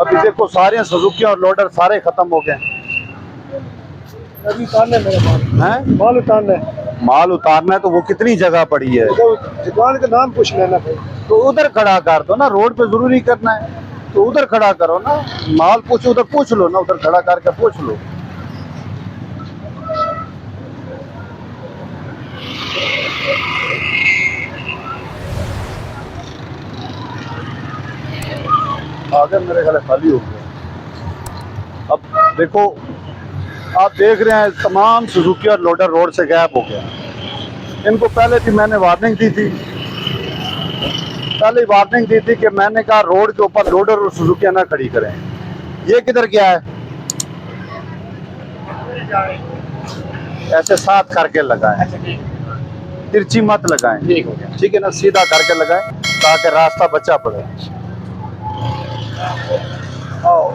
अभी देखो सारे सुजुकी और लोडर सारे खत्म हो गए अभी उतारना है मेरा हैं। माल उतारना है। माल उतारना है तो वो कितनी जगह पड़ी है, तो दुकान का नाम पूछ लेना भाई। तो उधर खड़ा कर दो ना, रोड पे जरूरी करना है तो उधर खड़ा करो ना। माल पूछो उधर पूछ लो ना, उधर खड़ा करके पूछ लो। आगे मेरे ख्याल खाली हो गया। अब देखो आप देख रहे हैं तमाम सुजुकी और लोडर रोड से गायब हो गया। इनको पहले भी मैंने वार्निंग दी थी, पहले वार्निंग दी थी कि मैंने कहा रोड के ऊपर लोडर और सुजुकी ना खड़ी करें। ये किधर गया है, ऐसे साथ करके लगाएं, तिरछी मत लगाएं, ठीक है ना, सीधा करके लगाएं ताकि रास्ता बचा पड़े। आओ